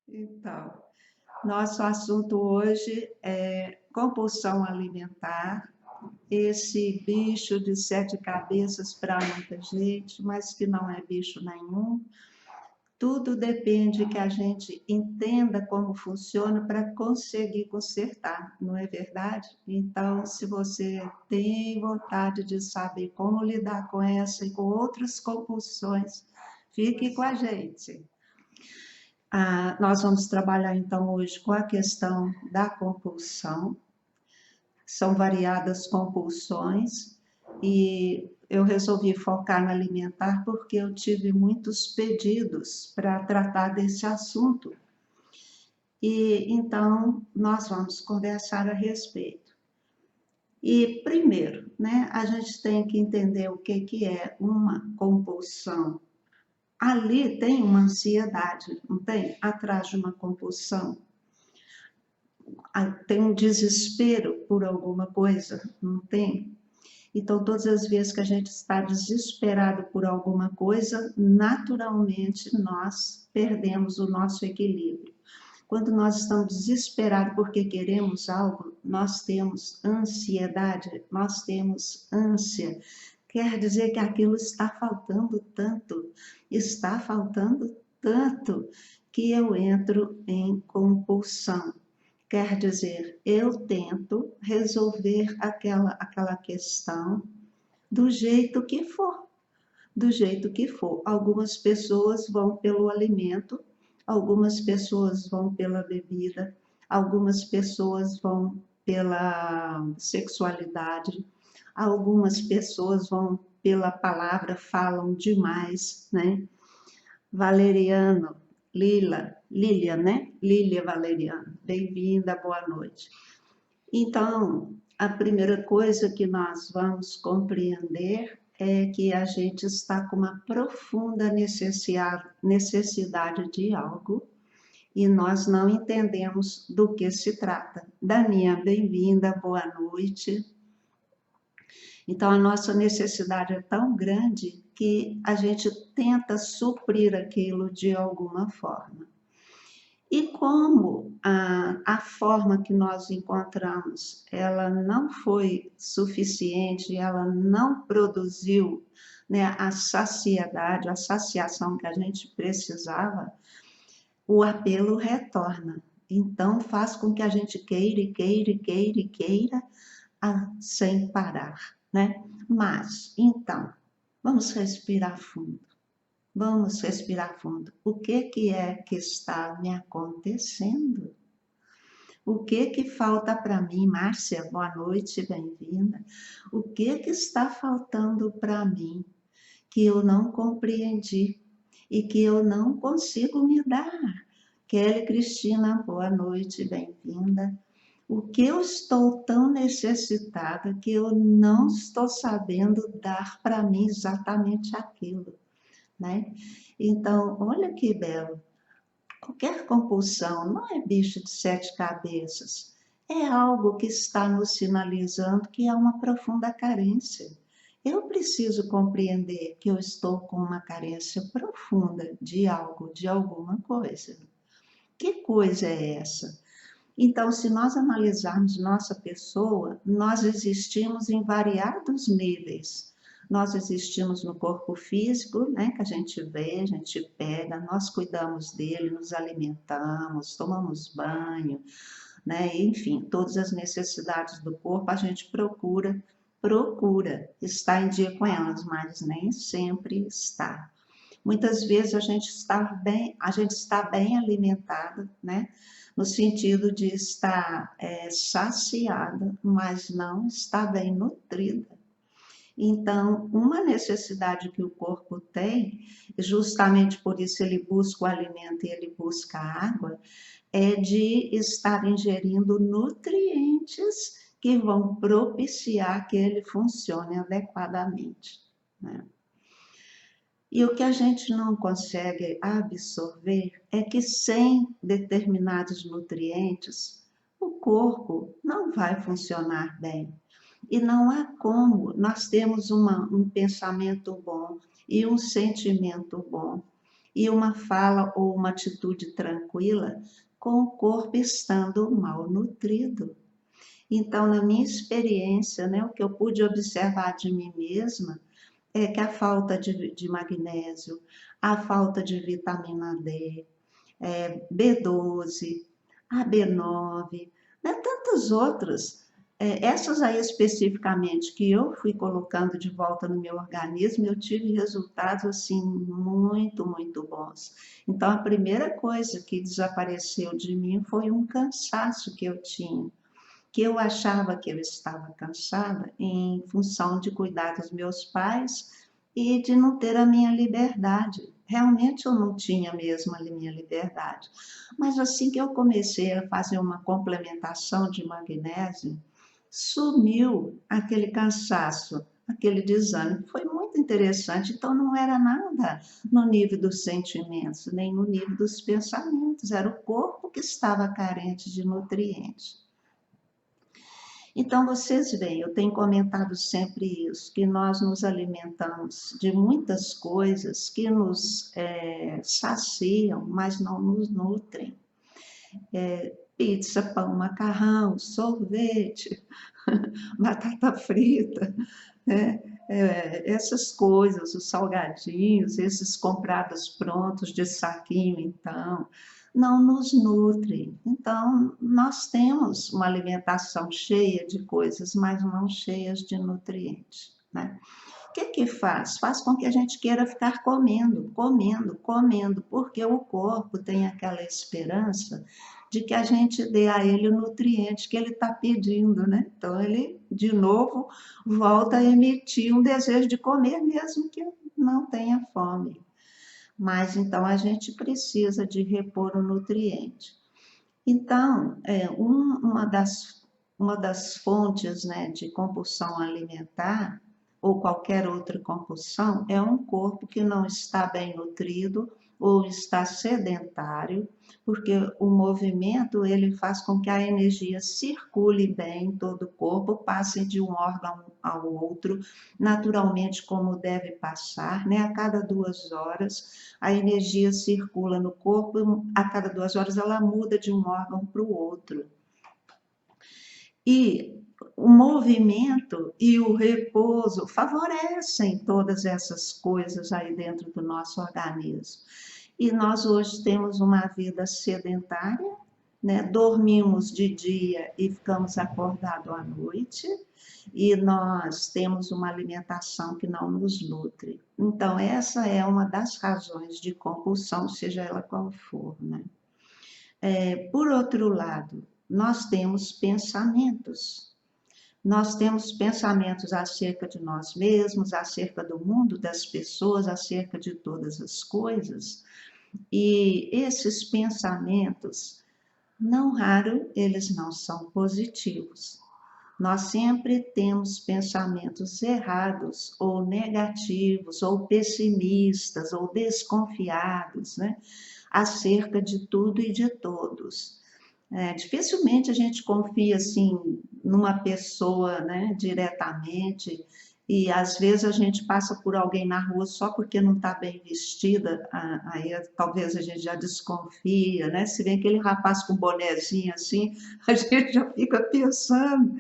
Então, nosso assunto hoje é compulsão alimentar, esse bicho de 7 cabeças para muita gente, mas que não é bicho nenhum. Tudo depende que a gente entenda como funciona para conseguir consertar, não é verdade? Então, se você tem vontade de saber como lidar com essa e com outras compulsões, fique com a gente. Nós vamos trabalhar então hoje com a questão da compulsão. São variadas compulsões e eu resolvi focar na alimentar porque eu tive muitos pedidos para tratar desse assunto. E então nós vamos conversar a respeito. E primeiro, né, a gente tem que entender o que é uma compulsão. Ali tem uma ansiedade, não tem? Atrás de uma compulsão. Tem um desespero por alguma coisa, não tem? Então, todas as vezes que a gente está desesperado por alguma coisa, naturalmente nós perdemos o nosso equilíbrio. Quando nós estamos desesperados porque queremos algo, nós temos ansiedade, nós temos ânsia. Quer dizer que aquilo está faltando tanto, que eu entro em compulsão. Quer dizer, eu tento resolver aquela questão do jeito que for, do jeito que for. Algumas pessoas vão pelo alimento, algumas pessoas vão pela bebida, algumas pessoas vão pela sexualidade, algumas pessoas vão pela palavra, falam demais, né? Valeriano, Lília, né? Lília Valeriano, bem-vinda, boa noite. Então, a primeira coisa que nós vamos compreender é que a gente está com uma profunda necessidade de algo e nós não entendemos do que se trata. Daninha, bem-vinda, boa noite. Então, a nossa necessidade é tão grande que a gente tenta suprir aquilo de alguma forma. E como a forma que nós encontramos, ela não foi suficiente, ela não produziu, né, a saciedade, a saciação que a gente precisava, o apelo retorna. Então, faz com que a gente queira, sem parar, né? Mas, então, vamos respirar fundo. Vamos respirar fundo. O que é que está me acontecendo? O que falta para mim? Márcia, boa noite, bem-vinda. O que está faltando para mim que eu não compreendi e que eu não consigo me dar? Kelly Cristina, boa noite, bem-vinda. O que eu estou tão necessitada que eu não estou sabendo dar para mim exatamente aquilo, né? Então, olha que belo. Qualquer compulsão não é bicho de 7 cabeças. É algo que está nos sinalizando que há uma profunda carência. Eu preciso compreender que eu estou com uma carência profunda de algo, de alguma coisa. Que coisa é essa? Então, se nós analisarmos nossa pessoa, nós existimos em variados níveis. Nós existimos no corpo físico, né, que a gente vê, a gente pega, nós cuidamos dele, nos alimentamos, tomamos banho, né, enfim, todas as necessidades do corpo a gente procura estar em dia com elas, mas nem sempre está. Muitas vezes a gente está bem alimentada, né? No sentido de estar saciada, mas não está bem nutrida. Então, uma necessidade que o corpo tem, justamente por isso ele busca o alimento e ele busca a água, é de estar ingerindo nutrientes que vão propiciar que ele funcione adequadamente, né? E o que a gente não consegue absorver é que sem determinados nutrientes, o corpo não vai funcionar bem. E não há como nós temos um pensamento bom e um sentimento bom e uma fala ou uma atitude tranquila com o corpo estando mal nutrido. Então, na minha experiência, né, o que eu pude observar de mim mesma é que a falta de magnésio, a falta de vitamina D, B12, a B9, né, tantas outras. Essas aí especificamente que eu fui colocando de volta no meu organismo, eu tive resultados assim muito, muito bons. Então a primeira coisa que desapareceu de mim foi um cansaço que eu tinha, que eu achava que eu estava cansada em função de cuidar dos meus pais e de não ter a minha liberdade. Realmente eu não tinha mesmo a minha liberdade. Mas assim que eu comecei a fazer uma complementação de magnésio, sumiu aquele cansaço, aquele desânimo. Foi muito interessante. Então não era nada no nível dos sentimentos, nem no nível dos pensamentos. Era o corpo que estava carente de nutrientes. Então, vocês veem, eu tenho comentado sempre isso, que nós nos alimentamos de muitas coisas que nos saciam, mas não nos nutrem. Pizza, pão, macarrão, sorvete, batata frita, né? Essas coisas, os salgadinhos, esses comprados prontos de saquinho, então, não nos nutrem. Então, nós temos uma alimentação cheia de coisas, mas não cheias de nutrientes, né? O que que faz? Faz com que a gente queira ficar comendo, comendo, comendo, porque o corpo tem aquela esperança de que a gente dê a ele o nutriente que ele está pedindo, né? Então ele, de novo, volta a emitir um desejo de comer mesmo que não tenha fome. Mas então a gente precisa de repor o nutriente. Então, uma das fontes, né, de compulsão alimentar ou qualquer outra compulsão é um corpo que não está bem nutrido ou está sedentário, porque o movimento ele faz com que a energia circule bem em todo o corpo, passe de um órgão ao outro, naturalmente como deve passar, né? A cada 2 horas a energia circula no corpo, a cada 2 horas ela muda de um órgão para o outro. E o movimento e o repouso favorecem todas essas coisas aí dentro do nosso organismo. E nós hoje temos uma vida sedentária, né? Dormimos de dia e ficamos acordados à noite, e nós temos uma alimentação que não nos nutre. Então, essa é uma das razões de compulsão, seja ela qual for, né? Por outro lado, nós temos pensamentos. Nós temos pensamentos acerca de nós mesmos, acerca do mundo, das pessoas, acerca de todas as coisas. E esses pensamentos, não raro, eles não são positivos. Nós sempre temos pensamentos errados, ou negativos, ou pessimistas, ou desconfiados, né? Acerca de tudo e de todos. Dificilmente a gente confia assim numa pessoa, né, diretamente, e às vezes a gente passa por alguém na rua só porque não está bem vestida, aí talvez a gente já desconfia, né? Se vem aquele rapaz com bonezinho assim, a gente já fica pensando.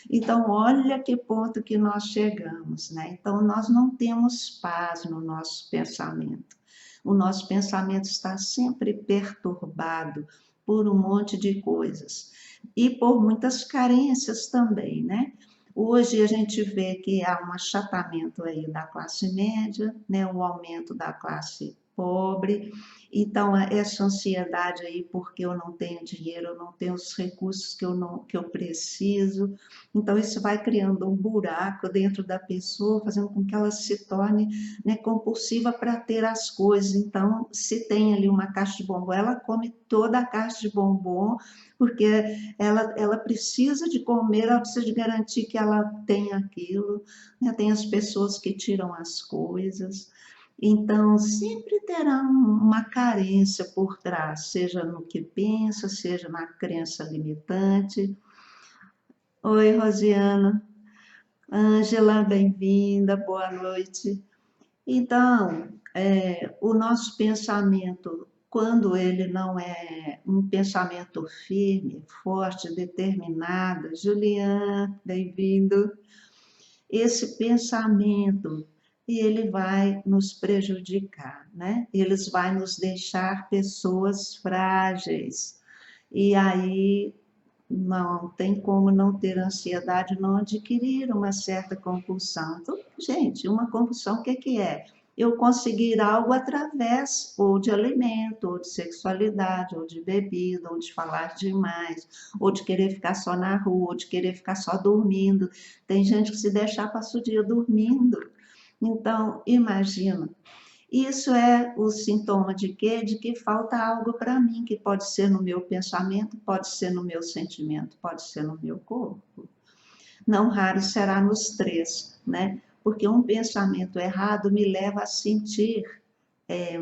Então, olha que ponto que nós chegamos, né? Então, nós não temos paz no nosso pensamento. O nosso pensamento está sempre perturbado por um monte de coisas e por muitas carências também, né? Hoje a gente vê que há um achatamento aí da classe média, né? O aumento da classe pobre, então essa ansiedade aí porque eu não tenho dinheiro, eu não tenho os recursos que eu preciso, então isso vai criando um buraco dentro da pessoa, fazendo com que ela se torne, né, compulsiva para ter as coisas. Então, se tem ali uma caixa de bombom, ela come toda a caixa de bombom, porque ela precisa de comer, ela precisa de garantir que ela tem aquilo, né? Tem as pessoas que tiram as coisas. Então, sempre terá uma carência por trás, seja no que pensa, seja na crença limitante. Oi, Rosiana. Ângela, bem-vinda, boa noite. Então, o nosso pensamento, quando ele não é um pensamento firme, forte, determinado, Juliana, bem-vindo, esse pensamento, ele vai nos prejudicar, né? Ele vai nos deixar pessoas frágeis. E aí não tem como não ter ansiedade, não adquirir uma certa compulsão. Então, gente, uma compulsão, o que que é? Eu conseguir algo através ou de alimento, ou de sexualidade, ou de bebida, ou de falar demais, ou de querer ficar só na rua, ou de querer ficar só dormindo. Tem gente que se deixar passa o dia dormindo. Então, imagina, isso é o sintoma de quê? De que falta algo para mim, que pode ser no meu pensamento, pode ser no meu sentimento, pode ser no meu corpo. Não raro será nos três, né? Porque um pensamento errado me leva a sentir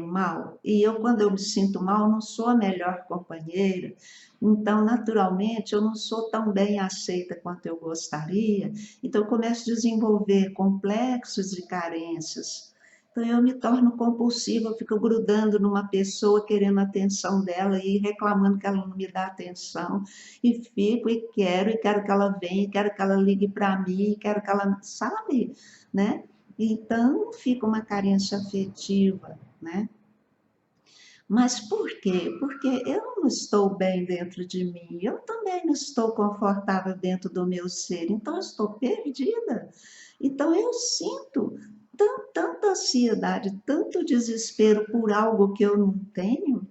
mal. E eu, quando eu me sinto mal, não sou a melhor companheira. Então, naturalmente, eu não sou tão bem aceita quanto eu gostaria. Então, eu começo a desenvolver complexos de carências. Então, eu me torno compulsiva, eu fico grudando numa pessoa, querendo a atenção dela e reclamando que ela não me dá atenção. E fico e quero que ela venha, quero que ela ligue para mim, quero que ela, sabe, né? Então, fica uma carência afetiva, né? Mas por quê? Porque eu não estou bem dentro de mim, eu também não estou confortável dentro do meu ser, então eu estou perdida. Então eu sinto tanta ansiedade, tanto desespero por algo que eu não tenho,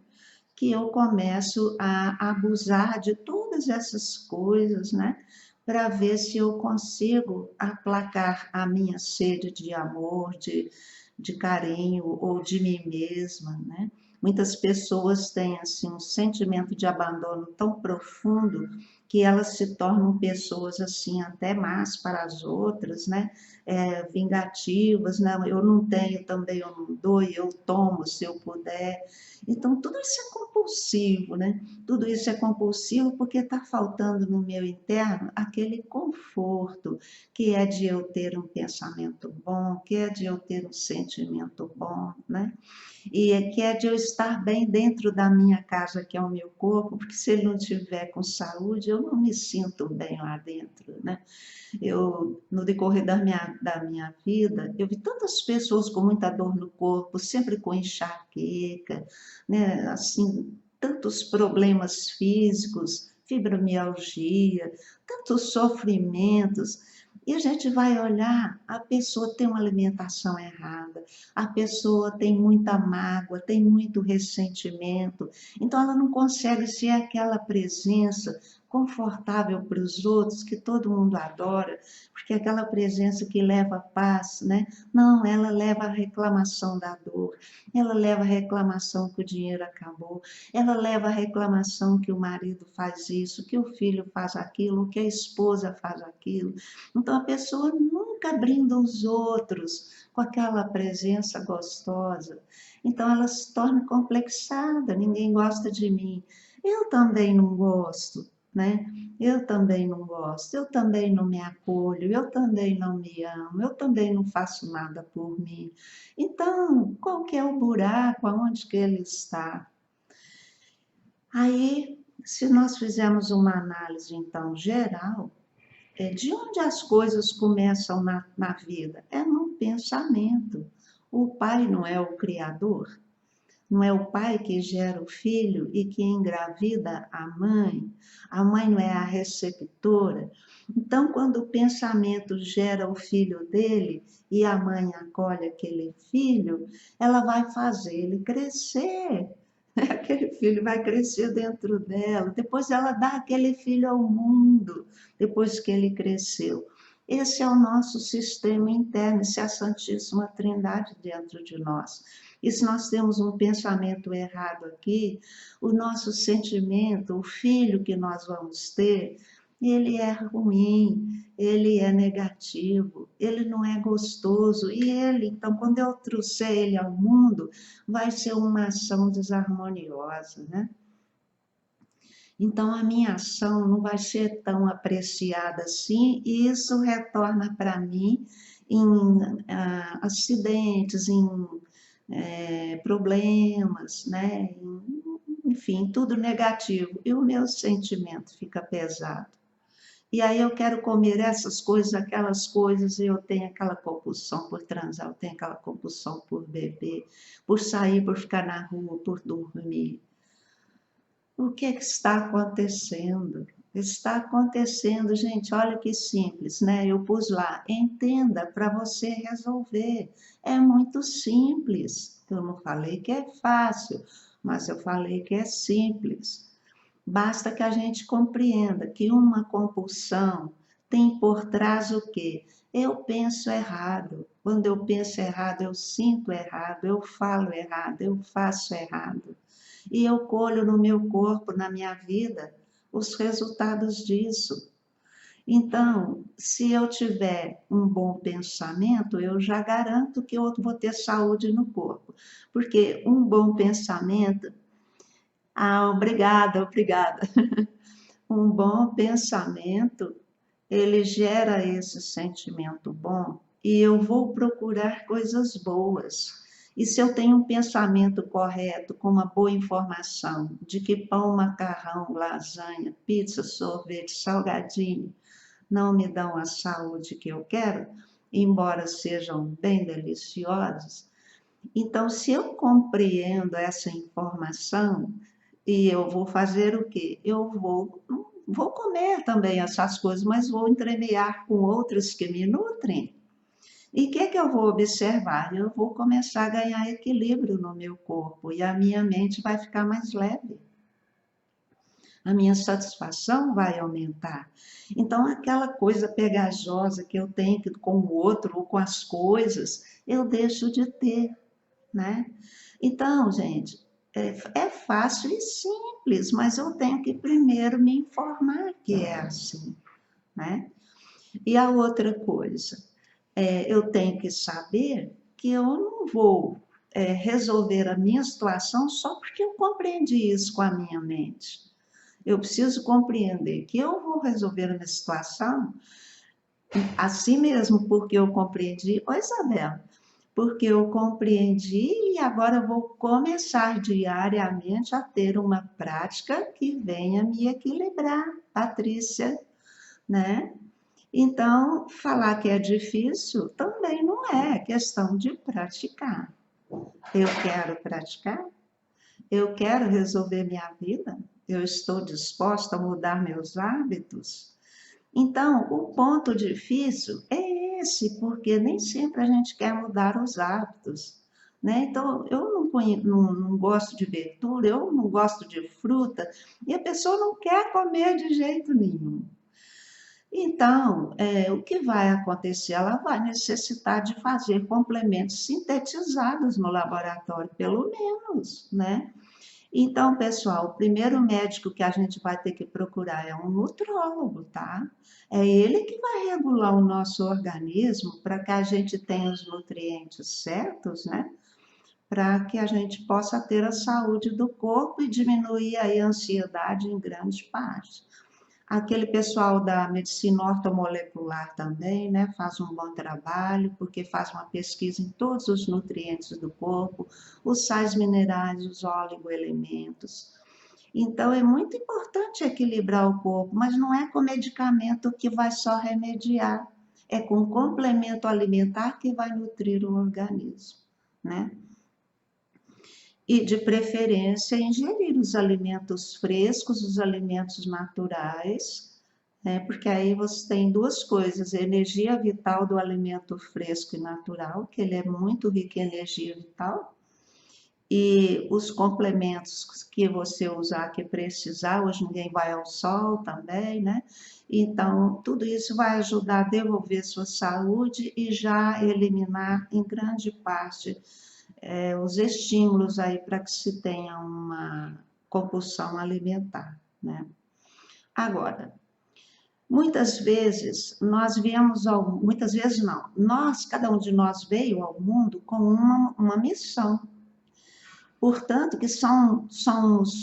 que eu começo a abusar de todas essas coisas, né? Para ver se eu consigo aplacar a minha sede de amor, de carinho ou de mim mesma, né? Muitas pessoas têm assim um sentimento de abandono tão profundo que elas se tornam pessoas assim até más para as outras, né? Vingativas, né? Eu não tenho, também eu não dou, eu tomo se eu puder. Então, tudo isso é compulsivo, né? Tudo isso é compulsivo porque está faltando no meu interno aquele conforto, que é de eu ter um pensamento bom, que é de eu ter um sentimento bom, né? E que é de eu estar bem dentro da minha casa, que é o meu corpo, porque se ele não estiver com saúde, eu não me sinto bem lá dentro, né? Eu, no decorrer da minha vida, eu vi tantas pessoas com muita dor no corpo, sempre com enxaqueca, né? Assim, tantos problemas físicos, fibromialgia, tantos sofrimentos. E a gente vai olhar, a pessoa tem uma alimentação errada, a pessoa tem muita mágoa, tem muito ressentimento, então ela não consegue ser aquela presença confortável para os outros, que todo mundo adora, porque é aquela presença que leva paz, né? Não, ela leva a reclamação da dor, ela leva a reclamação que o dinheiro acabou, ela leva a reclamação que o marido faz isso, que o filho faz aquilo, que a esposa faz aquilo. Então a pessoa nunca brinda os outros com aquela presença gostosa. Então ela se torna complexada, ninguém gosta de mim. Eu também não gosto, né? Eu também não gosto, eu também não me acolho, eu também não me amo, eu também não faço nada por mim. Então, qual que é o buraco, aonde que ele está? Aí, se nós fizermos uma análise, então, geral, de onde as coisas começam na vida? É no pensamento. O pai não é o criador? Não é o pai que gera o filho e que engravida a mãe não é a receptora. Então, quando o pensamento gera o filho dele e a mãe acolhe aquele filho, ela vai fazer ele crescer. Aquele filho vai crescer dentro dela, depois ela dá aquele filho ao mundo, depois que ele cresceu. Esse é o nosso sistema interno, essa é a Santíssima Trindade dentro de nós. E se nós temos um pensamento errado aqui, o nosso sentimento, o filho que nós vamos ter, ele é ruim, ele é negativo, ele não é gostoso. E ele, então, quando eu trouxer ele ao mundo, vai ser uma ação desarmoniosa, né? Então, a minha ação não vai ser tão apreciada assim, e isso retorna para mim em acidentes, em problemas, né? Enfim, tudo negativo. E o meu sentimento fica pesado. E aí eu quero comer essas coisas, aquelas coisas, e eu tenho aquela compulsão por transar, eu tenho aquela compulsão por beber, por sair, por ficar na rua, por dormir. O que é que está acontecendo? Está acontecendo, gente, olha que simples, né? Eu pus lá, entenda para você resolver. É muito simples. Eu não falei que é fácil, mas eu falei que é simples. Basta que a gente compreenda que uma compulsão tem por trás o quê? Eu penso errado. Quando eu penso errado, eu sinto errado, eu falo errado, eu faço errado. E eu colho no meu corpo, na minha vida, os resultados disso. Então, se eu tiver um bom pensamento, eu já garanto que eu vou ter saúde no corpo. Porque um bom pensamento. Ah, obrigada, obrigada. Um bom pensamento, ele gera esse sentimento bom e eu vou procurar coisas boas. E se eu tenho um pensamento correto, com uma boa informação de que pão, macarrão, lasanha, pizza, sorvete, salgadinho não me dão a saúde que eu quero, embora sejam bem deliciosos, então se eu compreendo essa informação, e eu vou fazer o quê? Eu vou comer também essas coisas, mas vou entremear com outras que me nutrem. E o que é que eu vou observar? Eu vou começar a ganhar equilíbrio no meu corpo e a minha mente vai ficar mais leve. A minha satisfação vai aumentar. Então, aquela coisa pegajosa que eu tenho com o outro ou com as coisas, eu deixo de ter, né? Então, gente, é fácil e simples, mas eu tenho que primeiro me informar que é assim, né? E a outra coisa, eu tenho que saber que eu não vou resolver a minha situação só porque eu compreendi isso com a minha mente. Eu preciso compreender que eu vou resolver a minha situação assim mesmo, porque eu compreendi. Oi, Isabel, porque eu compreendi e agora vou começar diariamente a ter uma prática que venha me equilibrar, Patrícia, né? Então, falar que é difícil também não é questão de praticar. Eu quero praticar, eu quero resolver minha vida, eu estou disposta a mudar meus hábitos. Então, o ponto difícil é esse, porque nem sempre a gente quer mudar os hábitos, né? Então, eu não gosto de verdura, eu não gosto de fruta, e a pessoa não quer comer de jeito nenhum. Então, o que vai acontecer? Ela vai necessitar de fazer complementos sintetizados no laboratório, pelo menos, né? Então, pessoal, o primeiro médico que a gente vai ter que procurar é um nutrólogo, tá? É ele que vai regular o nosso organismo para que a gente tenha os nutrientes certos, né? Para que a gente possa ter a saúde do corpo e diminuir aí a ansiedade em grande parte. Aquele pessoal da medicina ortomolecular também, né, faz um bom trabalho, porque faz uma pesquisa em todos os nutrientes do corpo, os sais minerais, os oligoelementos. Então, é muito importante equilibrar o corpo, mas não é com medicamento que vai só remediar, é com complemento alimentar que vai nutrir o organismo, né? E, de preferência, ingerir os alimentos frescos, os alimentos naturais, né? Porque aí você tem duas coisas, a energia vital do alimento fresco e natural, que ele é muito rico em energia vital, e os complementos que você usar, que precisar, hoje ninguém vai ao sol também, né? Então, tudo isso vai ajudar a devolver sua saúde e já eliminar em grande parte os estímulos aí para que se tenha uma compulsão alimentar, né? Agora, muitas vezes nós viemos muitas vezes não, cada um de nós veio ao mundo com uma missão. Portanto, que são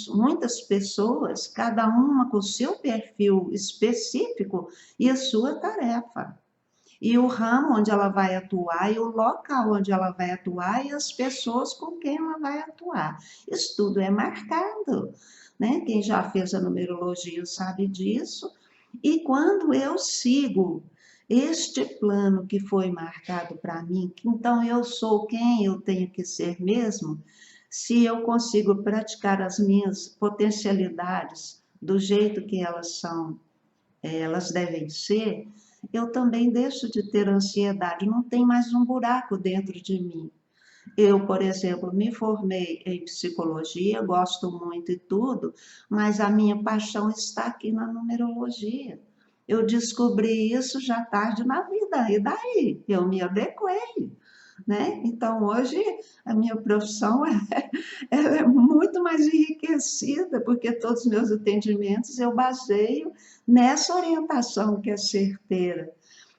muitas pessoas, cada uma com o seu perfil específico e a sua tarefa. E o ramo onde ela vai atuar, e o local onde ela vai atuar, e as pessoas com quem ela vai atuar. Isso tudo é marcado, né? Quem já fez a numerologia sabe disso. E quando eu sigo este plano que foi marcado para mim, que então eu sou quem eu tenho que ser mesmo, se eu consigo praticar as minhas potencialidades do jeito que elas são, elas devem ser, eu também deixo de ter ansiedade, não tem mais um buraco dentro de mim. Eu, por exemplo, me formei em psicologia, gosto muito e tudo, mas a minha paixão está aqui na numerologia. Eu descobri isso já tarde na vida, e daí? Eu me adequei, né? Então, hoje, a minha profissão ela é muito mais enriquecida, porque todos os meus atendimentos eu baseio nessa orientação que é certeira.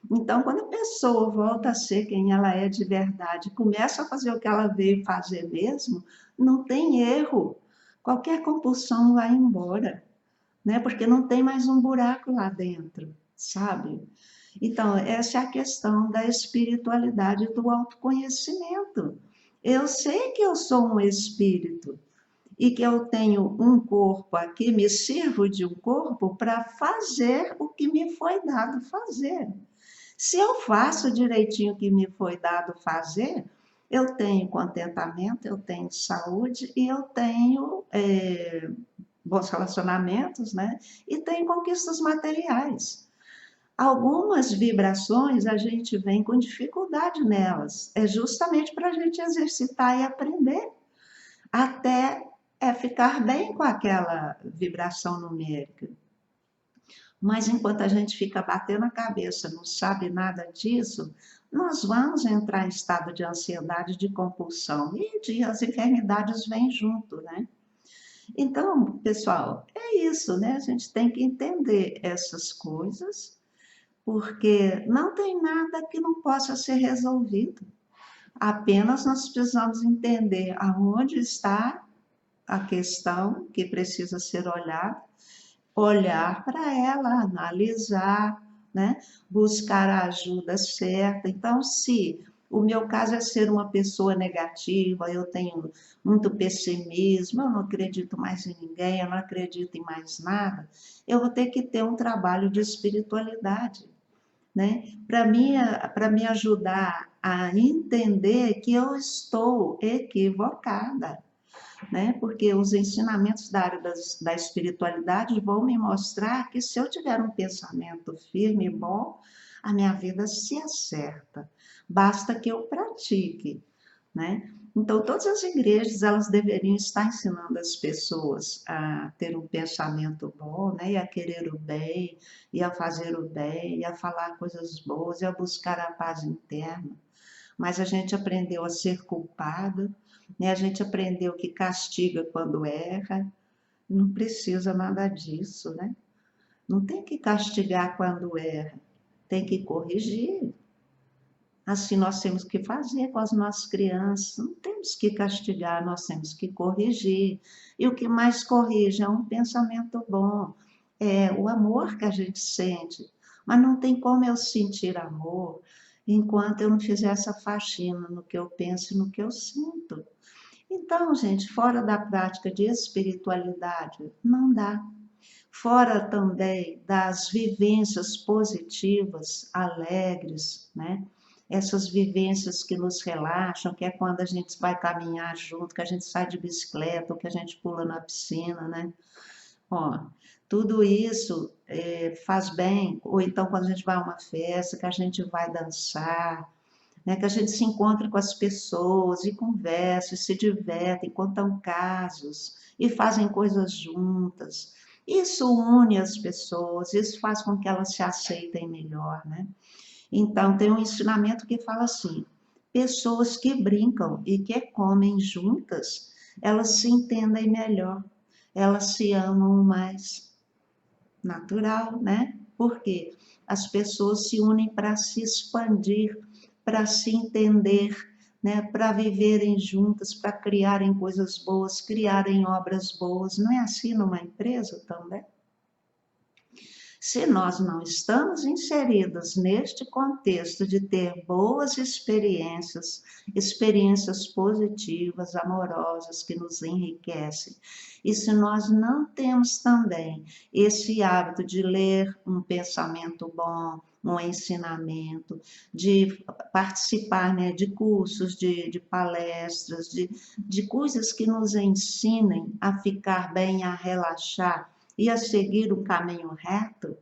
Então, quando a pessoa volta a ser quem ela é de verdade, começa a fazer o que ela veio fazer mesmo, não tem erro. Qualquer compulsão vai embora, né? Porque não tem mais um buraco lá dentro, sabe? Então, essa é a questão da espiritualidade e do autoconhecimento. Eu sei que eu sou um espírito e que eu tenho um corpo aqui, me sirvo de um corpo para fazer o que me foi dado fazer. Se eu faço direitinho o que me foi dado fazer, eu tenho contentamento, eu tenho saúde e eu tenho bons relacionamentos, né? E tenho conquistas materiais. Algumas vibrações a gente vem com dificuldade nelas, é justamente para a gente exercitar e aprender até ficar bem com aquela vibração numérica. Mas enquanto a gente fica batendo a cabeça, não sabe nada disso, nós vamos entrar em estado de ansiedade, de compulsão, e as enfermidades vêm junto, né? Então, pessoal, é isso, né? A gente tem que entender essas coisas, porque não tem nada que não possa ser resolvido. Apenas nós precisamos entender aonde está a questão que precisa ser olhada, olhar para ela, analisar, né? Buscar a ajuda certa. Então, se o meu caso é ser uma pessoa negativa, eu tenho muito pessimismo, eu não acredito mais em ninguém, eu não acredito em mais nada, eu vou ter que ter um trabalho de espiritualidade, né? Para me ajudar a entender que eu estou equivocada, né? Porque os ensinamentos da área da espiritualidade vão me mostrar que se eu tiver um pensamento firme e bom, a minha vida se acerta. Basta que eu pratique, né? Então, todas as igrejas, elas deveriam estar ensinando as pessoas a ter um pensamento bom, né? E a querer o bem, e a fazer o bem, e a falar coisas boas, e a buscar a paz interna. Mas a gente aprendeu a ser culpado, né? A gente aprendeu que castiga quando erra, não precisa nada disso, né? Não tem que castigar quando erra, tem que corrigir. Assim nós temos que fazer com as nossas crianças, não temos que castigar, nós temos que corrigir. E o que mais corrige é um pensamento bom, é o amor que a gente sente. Mas não tem como eu sentir amor enquanto eu não fizer essa faxina no que eu penso e no que eu sinto. Então, gente, fora da prática de espiritualidade, não dá. Fora também das vivências positivas, alegres, né? Essas vivências que nos relaxam, que é quando a gente vai caminhar junto, que a gente sai de bicicleta, ou que a gente pula na piscina, né? Ó, tudo isso faz bem, ou então quando a gente vai a uma festa, que a gente vai dançar, né? Que a gente se encontra com as pessoas e conversa, e se divertem, contam casos e fazem coisas juntas. Isso une as pessoas, isso faz com que elas se aceitem melhor, né? Então, tem um ensinamento que fala assim: pessoas que brincam e que comem juntas, elas se entendem melhor, elas se amam mais. Natural, né? Porque as pessoas se unem para se expandir, para se entender, né, para viverem juntas, para criarem coisas boas, criarem obras boas. Não é assim numa empresa também? Se nós não estamos inseridos neste contexto de ter boas experiências, experiências positivas, amorosas, que nos enriquecem, e se nós não temos também esse hábito de ler um pensamento bom, um ensinamento, de participar, né, de cursos, de palestras, de coisas que nos ensinem a ficar bem, a relaxar, e a seguir o caminho reto,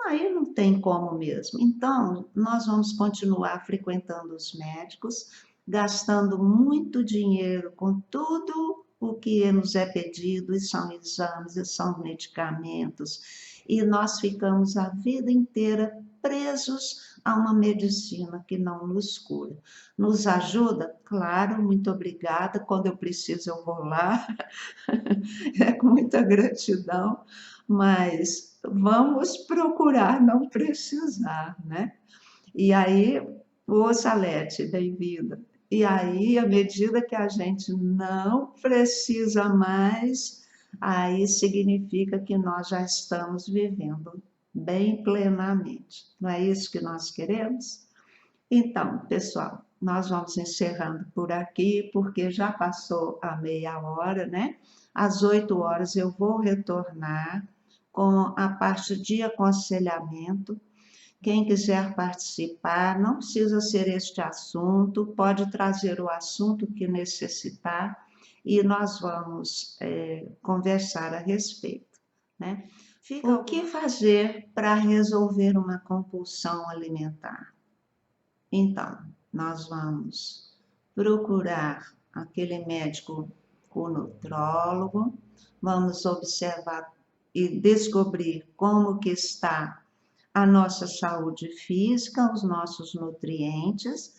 aí não tem como mesmo. Então, nós vamos continuar frequentando os médicos, gastando muito dinheiro com tudo o que nos é pedido, e são exames, e são medicamentos, e nós ficamos a vida inteira presos a uma medicina que não nos cura. Nos ajuda? Claro, muito obrigada. Quando eu preciso, eu vou lá. É com muita gratidão, mas vamos procurar não precisar, né? E aí, ô Salete, bem-vinda. E aí, à medida que a gente não precisa mais, aí significa que nós já estamos vivendo bem plenamente. Não é isso que nós queremos? Então, pessoal, nós vamos encerrando por aqui, porque já passou a meia hora, né? Às 8 horas eu vou retornar com a parte de aconselhamento. Quem quiser participar, não precisa ser este assunto, pode trazer o assunto que necessitar e nós vamos conversar a respeito, né? O que fazer para resolver uma compulsão alimentar? Então, nós vamos procurar aquele médico, o nutrólogo, vamos observar e descobrir como que está a nossa saúde física, os nossos nutrientes,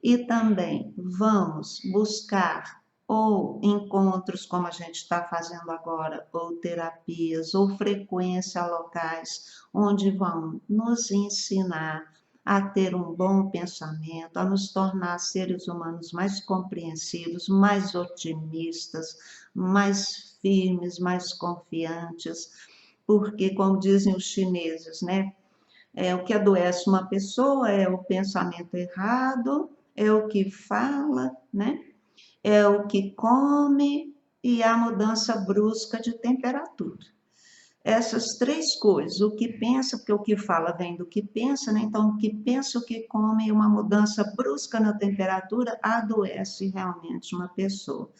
e também vamos buscar ou encontros, como a gente está fazendo agora, ou terapias, ou frequência locais, onde vão nos ensinar a ter um bom pensamento, a nos tornar seres humanos mais compreensivos, mais otimistas, mais firmes, mais confiantes, porque, como dizem os chineses, né? O que adoece uma pessoa é o pensamento errado, é o que fala, né? É o que come e a mudança brusca de temperatura. Essas três coisas, o que pensa, porque o que fala vem do que pensa, né? Então, o que pensa, o que come, e uma mudança brusca na temperatura adoece realmente uma pessoa.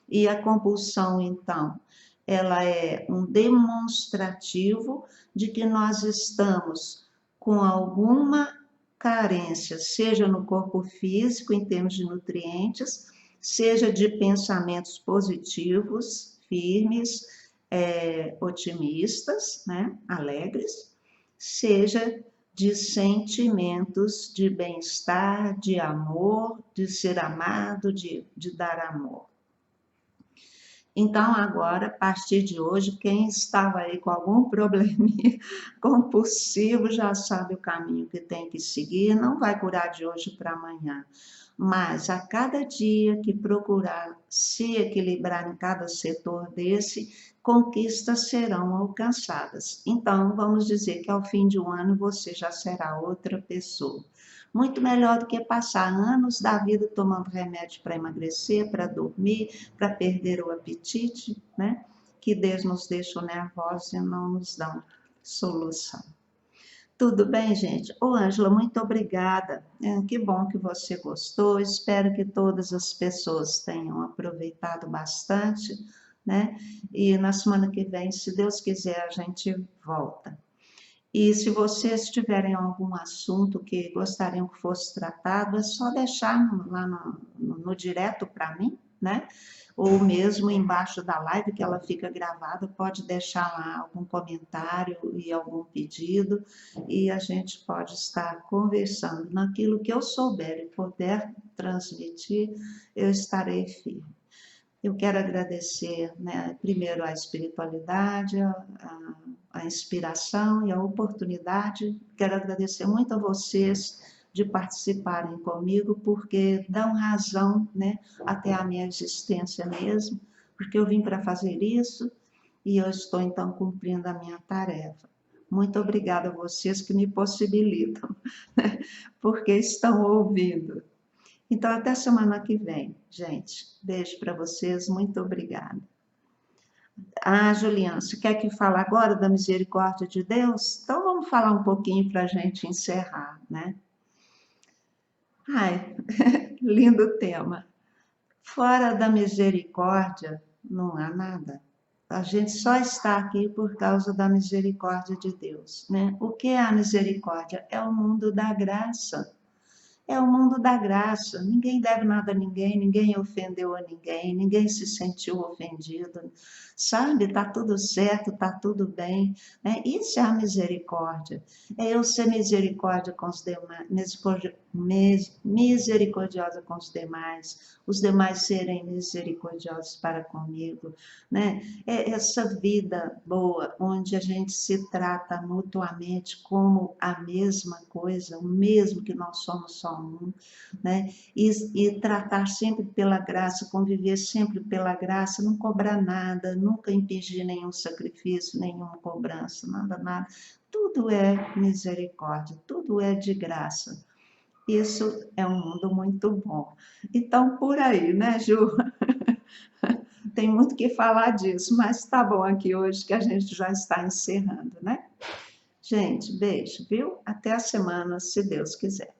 E a compulsão, então, ela é um demonstrativo de que nós estamos com alguma carência, seja no corpo físico, em termos de nutrientes, seja de pensamentos positivos, firmes, otimistas, né, alegres, seja de sentimentos de bem-estar, de amor, de ser amado, de dar amor. Então, agora, a partir de hoje, quem estava aí com algum probleminha compulsivo já sabe o caminho que tem que seguir, não vai curar de hoje para amanhã. Mas a cada dia que procurar se equilibrar em cada setor desse, conquistas serão alcançadas. Então, vamos dizer que ao fim de um ano você já será outra pessoa. Muito melhor do que passar anos da vida tomando remédio para emagrecer, para dormir, para perder o apetite, né? Que Deus nos deixa nervosos e não nos dão solução. Tudo bem, gente? Ô, Ângela, muito obrigada. Que bom que você gostou. Espero que todas as pessoas tenham aproveitado bastante, né? E na semana que vem, se Deus quiser, a gente volta. E se vocês tiverem algum assunto que gostariam que fosse tratado, é só deixar lá no direto para mim, né? Ou mesmo embaixo da live, que ela fica gravada, pode deixar lá algum comentário e algum pedido, e a gente pode estar conversando. Naquilo que eu souber e puder transmitir, eu estarei firme. Eu quero agradecer, né, primeiro a espiritualidade, a inspiração e a oportunidade. Quero agradecer muito a vocês de participarem comigo, porque dão razão, né, até a minha existência mesmo, porque eu vim para fazer isso e eu estou então cumprindo a minha tarefa. Muito obrigada a vocês que me possibilitam, né, porque estão ouvindo. Então, até semana que vem, gente. Beijo para vocês, muito obrigada. Ah, Juliana, você quer que fale agora da misericórdia de Deus? Então vamos falar um pouquinho para a gente encerrar, né? Ai, lindo tema. Fora da misericórdia, não há nada. A gente só está aqui por causa da misericórdia de Deus, né? O que é a misericórdia? É o mundo da graça. É o mundo da graça. Ninguém deve nada a ninguém, ninguém ofendeu a ninguém, ninguém se sentiu ofendido, sabe? Tá tudo certo, tá tudo bem, né? Isso é a misericórdia. É eu ser misericórdia com os demais, misericordiosa com os demais serem misericordiosos para comigo, né? É essa vida boa, onde a gente se trata mutuamente como a mesma coisa, o mesmo que nós somos só um, né? E tratar sempre pela graça, conviver sempre pela graça, não cobrar nada, nunca impingir nenhum sacrifício, nenhuma cobrança, nada, nada. Tudo é misericórdia, tudo é de graça. Isso é um mundo muito bom. Então, por aí, né, Ju? Tem muito que falar disso, mas tá bom aqui hoje que a gente já está encerrando, né? Gente, beijo, viu? Até a semana, se Deus quiser.